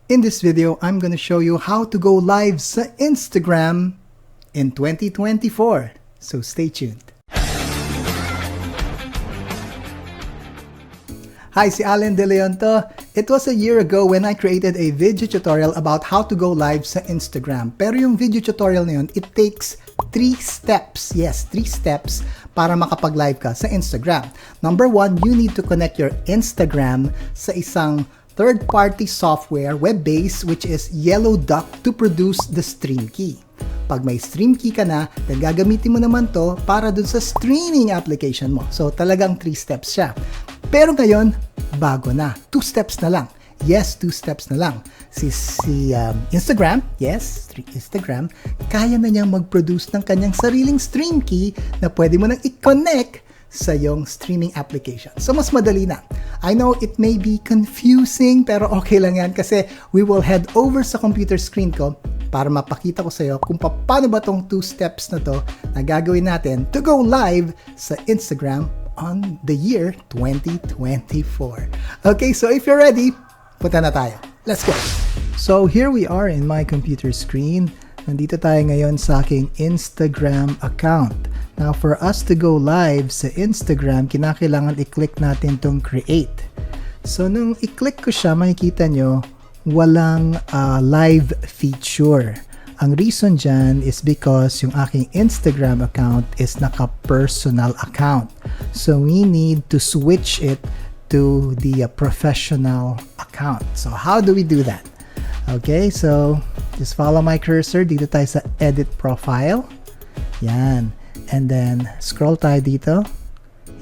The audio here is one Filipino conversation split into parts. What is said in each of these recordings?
In this video, I'm going to show you how to go live sa Instagram in 2024. So stay tuned. Hi, si Allen De Leon to. It was a year ago when I created a video tutorial about how to go live sa Instagram. Pero yung video tutorial na yun, it takes 3 steps. Yes, 3 steps para makapag-live ka sa Instagram. Number 1, you need to connect your Instagram sa isang third-party software, web-based, which is Yellow Duck to produce the stream key. Pag may stream key ka na, then gagamitin mo naman to para dun sa streaming application mo. So talagang 3 steps siya. Pero ngayon, bago na. 2 steps na lang. Yes, 2 steps na lang. Si Instagram, yes, Instagram, kaya na niyang mag-produce ng kanyang sariling stream key na pwede mo nang i-connect sa yung streaming application. So, mas madali na. I know it may be confusing, pero okay lang yan kasi we will head over sa computer screen ko para mapakita ko sa iyo kung paano ba tong 2 steps na to na gagawin natin to go live sa Instagram on the year 2024. Okay, so if you're ready, punta na tayo. Let's go! So, here we are in my computer screen. Nandito tayo ngayon sa aking Instagram account. Now, for us to go live sa Instagram, kinakailangan i-click natin tong create. So, nung i-click ko siya, makikita nyo, walang live feature. Ang reason dyan is because yung aking Instagram account is naka-personal account. So, we need to switch it to the professional account. So, how do we do that? Okay, so, just follow my cursor. Dito tayo sa edit profile. Yan. And then, scroll tayo dito.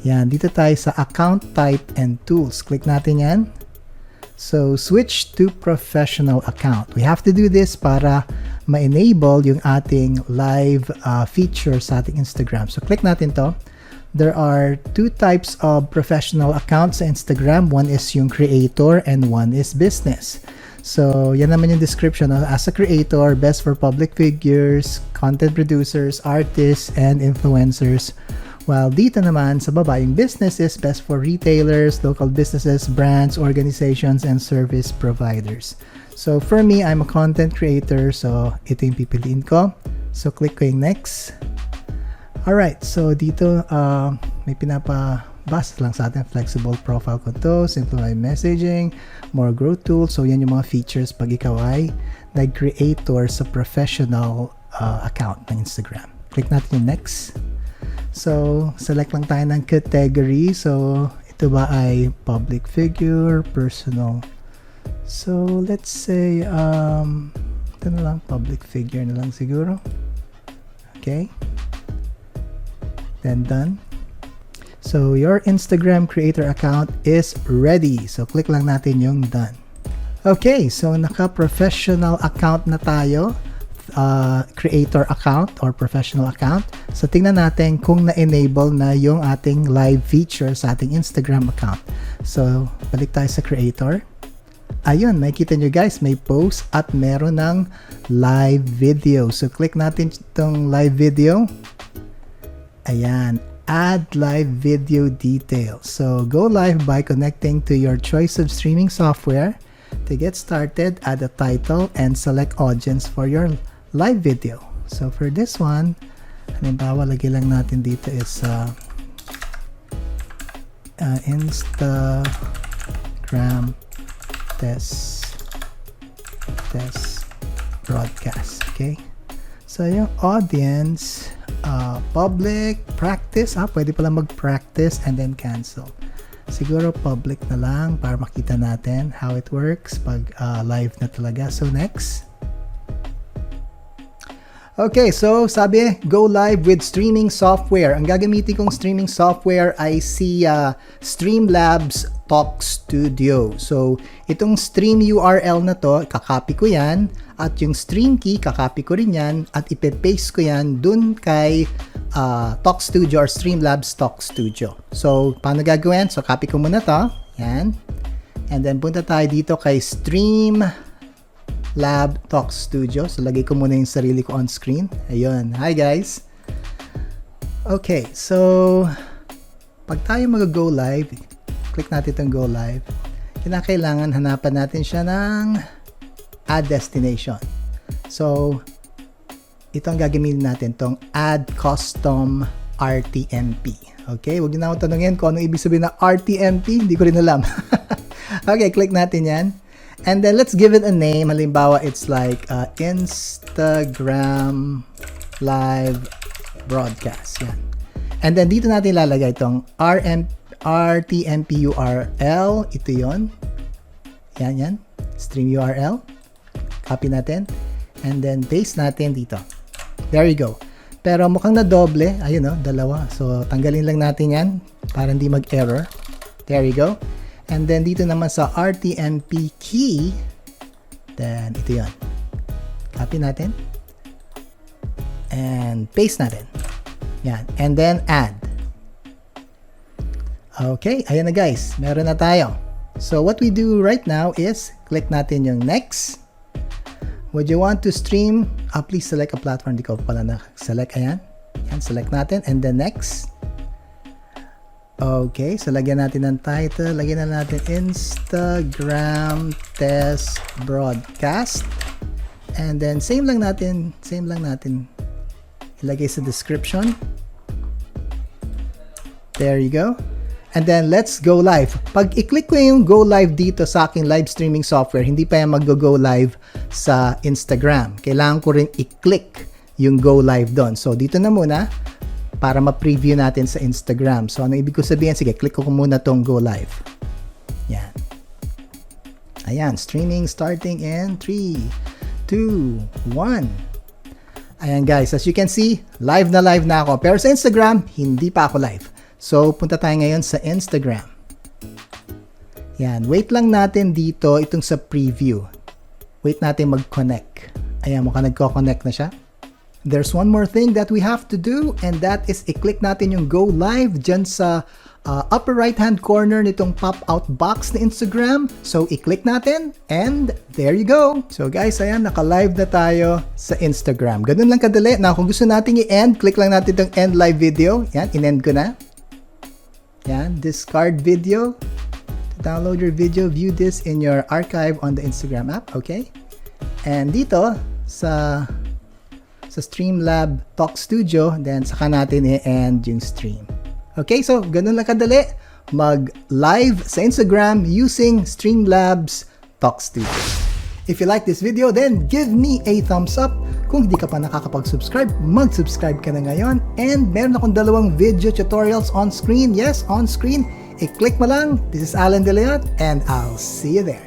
Yan, dito tayo sa account type and tools. Click natin yan. So, switch to professional account. We have to do this para ma-enable yung ating live feature sa ating Instagram. So, click natin to. There are 2 types of professional accounts sa Instagram. One is yung creator and one is business. So, yan naman yung description. As a creator, best for public figures, content producers, artists, and influencers. While dito naman sa baba, yung business is best for retailers, local businesses, brands, organizations, and service providers. So, for me, I'm a content creator. So, ito yung pipiliin ko. So, click ko yung next. Alright, so dito, may pinapabasa lang sa atin. Flexible profile ko to, simplify messaging, more growth tools. So, yan yung mga features pag ikaw ay nag-creator sa professional account ng Instagram. Click natin yung next. So, select lang tayo ng category. So, ito ba ay public figure, personal. So, let's say, ito na lang, public figure na lang siguro. Okay. Then, done. So, your Instagram creator account is ready. So, click lang natin yung done. Okay, so naka-professional account na tayo. Creator account or professional account. So, tingnan natin kung na-enable na yung ating live feature sa ating Instagram account. So, balik tayo sa creator. Ayun, makikita nyo guys, may post at meron ng live video. So, click natin itong live video. Ayan, add live video details. So, go live by connecting to your choice of streaming software. To get started, add a title and select audience for your live video. So, for this one, halimbawa, lagay lang natin dito is Instagram test broadcast. Okay? So, yung audience, public, practice. Pwede pala mag-practice and then cancel. Siguro public na lang para makita natin how it works pag live na talaga. So, next. Okay, so sabi, go live with streaming software. Ang gagamitin kong streaming software ay si Streamlabs Talk Studio. So, itong stream URL na to, kakopy ko yan. At yung stream key, kakopy ko rin yan. At ipe-paste ko yan dun kay Talk Studio or Streamlabs Talk Studio. So, paano gagawin? So, copy ko muna to. Yan. And then, punta tayo dito kay Streamlab Talk Studio. So, lagay ko muna yung sarili ko on screen. Ayun. Hi, guys. Okay. So, pag tayo mag-go live, click natin itong go live. Kinakailangan hanapan natin siya ng add destination. So, ito ang gagamitin natin, tong add custom RTMP. Okay, huwag niyo na akong tanongin kung anong ibig sabihin ng RTMP, hindi ko rin alam. Okay, click natin yan. And then let's give it a name. Halimbawa, it's like Instagram live broadcast. Yan. And then dito natin ilalagay itong RTMP URL. Ito yon. Yan. Stream URL. Copy natin. And then paste natin dito. There you go. Pero mukhang na doble. Ayun, dalawa. So tanggalin lang natin yan para hindi mag-error. There you go. And then dito naman sa RTMP key, then ito yon. Copy natin. And paste natin. Yan. And then add. Okay, ayan na guys. Meron na tayo. So what we do right now is click natin yung next. Would you want to stream? Please select a platform. Di ko pala na-select. Ayan. Yan, select natin. And then next. Okay, so lagyan natin ng title. Lagyan na natin Instagram Test Broadcast. And then same lang natin ilagay sa description. There you go. And then let's go live. Pag i-click ko yung go live dito sa aking live streaming software, hindi pa yan mag-go live sa Instagram. Kailangan ko rin i-click yung go live doon. So dito na muna para ma-preview natin sa Instagram. So, ano ibig ko sabihin? Sige, click ko muna tong go live. Yan. Ayan, streaming starting in 3, 2, 1. Ayan guys, as you can see, live na ako. Pero sa Instagram, hindi pa ako live. So, punta tayo ngayon sa Instagram. Yan, wait lang natin dito itong sa preview. Wait natin mag-connect. Ayan, mukhang nagko-connect na siya. There's one more thing that we have to do, and that is i-click natin yung go live dyan sa upper right hand corner nitong pop-out box na Instagram. So i-click natin and there you go. So guys, ayan, naka-live na tayo sa Instagram. Ganun lang kadali. Now kung gusto natin i-end, click lang natin itong end live video. Yan, in-end ko na. Yan, discard video. To download your video, view this in your archive on the Instagram app. Okay? And dito sa Streamlab Talk Studio, then saka natin i-end yung stream. Okay, so ganun lang kadali mag-live sa Instagram using Streamlabs Talk Studio. If you like this video, then give me a thumbs up. Kung hindi ka pa nakakapag-subscribe, mag-subscribe ka na ngayon. And meron akong 2 video tutorials on screen. Yes, on screen. I-click mo lang. This is Allen and I'll see you there.